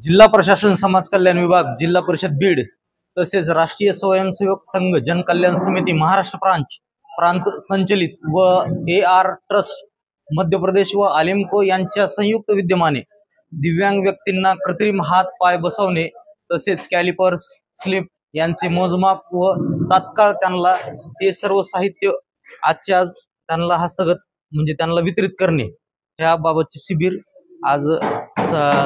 जिल्हा प्रशासन समाज कल्याण विभाग, जिल्हा परिषद बीड तसेच राष्ट्रीय स्वयंसेवक संघ जनकल्याण समिती महाराष्ट्र प्रांत संचलित व AR ट्रस्ट मध्य प्रदेश व आलिमको यांच्या संयुक्त विद्यमाने दिव्यांग व्यक्तींना कृत्रिम हात पाय बसवणे तसेच कॅलिपर्स, स्लिप यांचे मोजमाप व तात्काळ त्यांना ते सर्व साहित्य आजच्या आज त्यांना हस्तगत म्हणजे त्यांना वितरित करणे याबाबतचे शिबिर आज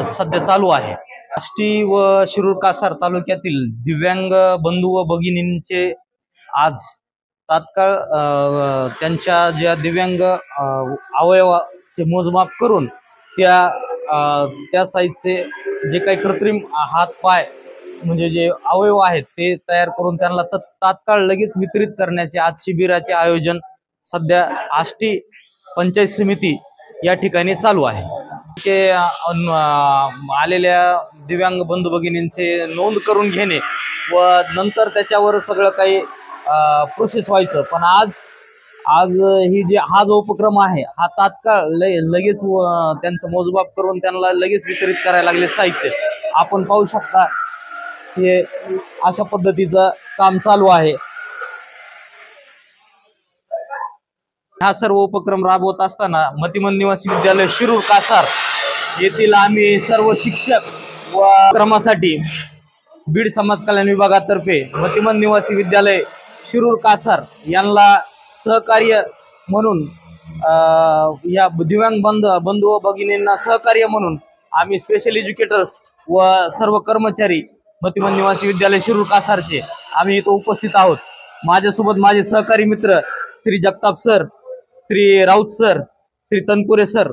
सध्या चालू आहे। आष्टी व शिरूर कासार तालुक्यातील दिव्यांग बंधू व भगिनींचे आज तात्काळ त्यांच्या ज्या दिव्यांग अवयवाचे मोजमाप करून त्या साईजचे जे काही कृत्रिम हात पाय म्हणजे जे अवयव आहेत ते तयार करून त्यांना तात्काळ लगेच वितरित करण्याचे आज शिबिराचे आयोजन सध्या आष्टी पंचायत समिती या ठिकाणी चालू आहे। आलेल्या दिव्यांग बंधू भगिनींचे नोंद करून घेणे व नंतर त्याच्यावर सगळं काही प्रोसेस व्हायचं, पण आज ही जे हा जो उपक्रम आहे हा तात्काळ लगेच त्यांचं मोजमाप करून त्यांना लगेच वितरित करायला लागले साहित्य आपण पाहू शकता। हे अशा पद्धतीचं काम चालू आहे। हा सर्व उपक्रम राबवत असताना मतिमंद निवासी विद्यालय शिरूर कासार येथील आम्ही सर्व शिक्षक व क्रमासाठी बीड समाज कल्याण विभागातर्फे मतिमंद निवासी विद्यालय शिरूर कासार यांना सहकार्य म्हणून या दिव्यांग बंधू व भगिनींना सहकार्य म्हणून आम्ही स्पेशल एज्युकेटर्स व सर्व कर्मचारी मतिमंद निवासी विद्यालय शिरूर कासारचे आम्ही इथं उपस्थित आहोत। माझ्यासोबत माझे सहकारी मित्र Shri Jagtap sir, Shri Raut sir, Shri Tanpure sir,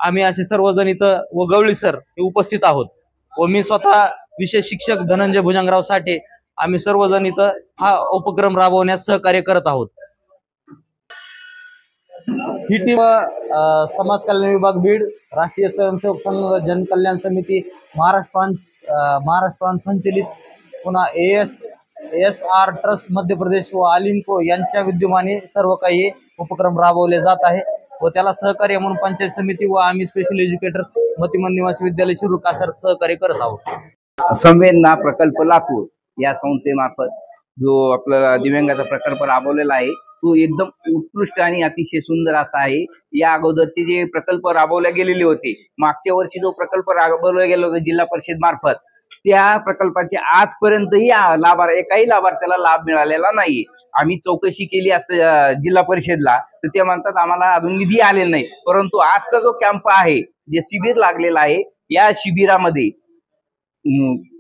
आम्ही असे सर्वजण इथं व गवळी सर हे उपस्थित आहोत व मी स्वतः विशेष शिक्षक धनंजय भुजंगराव साठे आम्ही सर्वजण इथं हा उपक्रम राबवण्यास सहकार्य करत आहोत। ही टीम समाज कल्याण विभाग बीड, राष्ट्रीय स्वयंसेवक संघ जनकल्याण समिती महाराष्ट्र संचलित पुन्हा AR ट्रस्ट मध्य प्रदेश व आलिमको यांच्या विद्यमाने सर्व काही उपक्रम राबवले जात आहे व त्याला सहकार्य म्हणून पंचायत समिती व आम्ही स्पेशल एज्युकेटर्स मतिमंद निवासी विद्यालय शिरूर कासार सहकार्य करत आहोत। संवेदना प्रकल्प लातूर या संस्थेमार्फत जो आपला दिव्यांगाचा प्रकल्प राबवलेला आहे तो एकदम उत्कृष्ट आणि अतिशय सुंदर असा आहे। या अगोदरचे जे प्रकल्प राबवले गेलेले होते, मागच्या वर्षी जो प्रकल्प राबवला गेला होता जिल्हा परिषद मार्फत, त्या प्रकल्पाचे आजपर्यंतही एकाही लाभार्थ्याला लाभ मिळालेला नाही। आम्ही चौकशी केली असते जिल्हा परिषदला तर ते म्हणतात आम्हाला अजून निधी आलेला नाही, परंतु आजचा जो कॅम्प आहे, जे शिबिर लागलेला आहे, या शिबिरामध्ये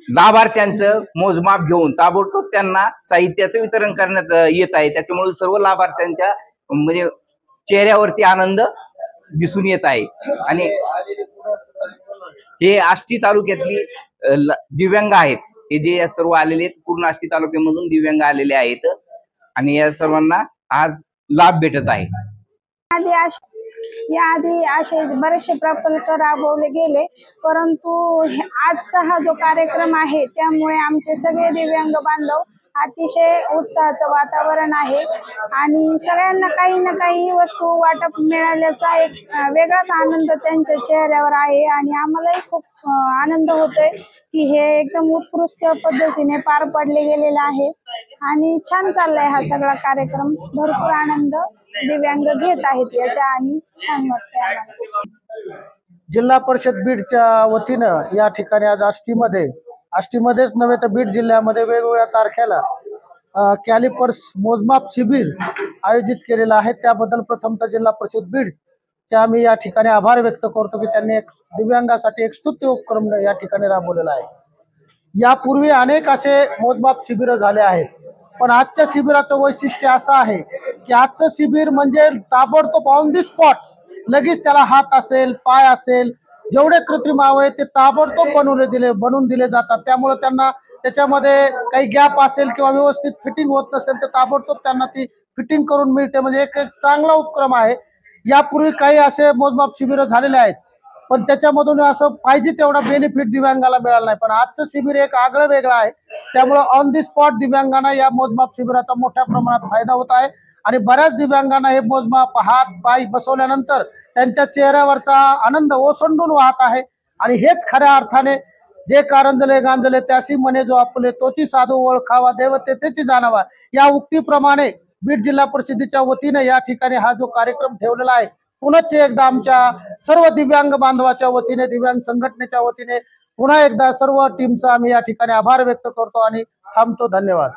लाभार्थ्यांचं मोजमाप घेऊन ताबडतोब त्यांना साहित्याचं वितरण करण्यात येत आहे। त्याच्यामुळे सर्व लाभार्थ्यांच्या म्हणजे चेहऱ्यावरती आनंद दिसून येत आहे। आणि हे आष्टी तालुक्यातली दिव्यांग आहेत, हे जे सर्व आलेले आहेत पूर्ण आष्टी तालुक्यामधून दिव्यांग आलेले आहेत आणि या सर्वांना आज लाभ भेटत आहे। याआधी असे बरेचसे प्रकल्प राबवले गेले, परंतु आजचा हा जो कार्यक्रम आहे त्यामुळे आमचे सगळे दिव्यांग बांधव अतिशय उत्साहाचं वातावरण आहे आणि सगळ्यांना काही ना काही वस्तू वाटप मिळाल्याचा एक वेगळाच आनंद त्यांच्या चेहऱ्यावर आहे आणि आम्हालाही खूप आनंद होतोय की हे एकदम उत्कृष्ट पद्धतीने पार पडले गेलेलं आहे आणि छान चाललाय हा सगळा कार्यक्रम। भरपूर आनंद दिव्यांग घेत आहेत याचा आणि छान वाटतंय आम्हाला। जिल्हा परिषद बीडच्या वतीनं या ठिकाणी आज आष्टीमध्येच नव्हे तर बीड जिल्ह्यामध्ये वेगवेगळ्या तारखेला कॅलिपर्स मोजमाप शिबिर आयोजित केलेलं आहे। त्याबद्दल प्रथमतः जिल्हा परिषद बीडचे आम्ही या ठिकाणी आभार व्यक्त करतो की त्यांनी एक दिव्यांगासाठी एक स्तुत्य उपक्रम या ठिकाणी राबवलेला आहे। यापूर्वी अनेक असे मोजमाप शिबिर झाले आहेत, पण आजच्या शिबिराचं वैशिष्ट्य असं आहे की आजचं शिबिर म्हणजे ताबडतोब ऑन दी स्पॉट लगेच त्याला हात असेल, पाय असेल, जेवढे कृत्रिम अवयव ते ताबडतोब बनवून दिले जातात। त्यामुळे त्यांना त्याच्यामध्ये काही गॅप असेल किंवा व्यवस्थित फिटिंग होत नसेल तर ताबडतोब त्यांना ती फिटिंग करून मिळते, म्हणजे एक चांगला उपक्रम आहे। यापूर्वी काही असे मोजमाप शिबिर झालेले आहेत, पण त्याच्यामधून असं पाहिजे तेवढा बेनिफिट दिव्यांगाला मिळाला नाही, पण आजचं शिबिर एक आगळं वेगळं आहे। त्यामुळे ऑन दी स्पॉट दिव्यांगांना या मोजमाप शिबिराचा मोठ्या प्रमाणात फायदा होत आहे आणि बऱ्याच दिव्यांगांना हे मोजमाप हात पाय बसवल्यानंतर त्यांच्या चेहऱ्यावरचा आनंद ओसंडून वाहत आहे आणि हेच खऱ्या अर्थाने जे कारंजले गांजले त्यासी म्हणे जो आपुले तोची साधू ओळखावा देव तेथेची जाणावा या उक्तीप्रमाणे बीड जिल्हा परिषदेच्या वतीने या ठिकाणी हा जो कार्यक्रम ठेवलेला आहे पुनश्च एकदा आमच्या सर्व दिव्यांग बांधवाच्या वतीने दिव्यांग संघटनेच्या वतीने पुन्हा एकदा सर्व टीमचा आम्ही या ठिकाणी आभार व्यक्त करतो आणि थांबतो. धन्यवाद.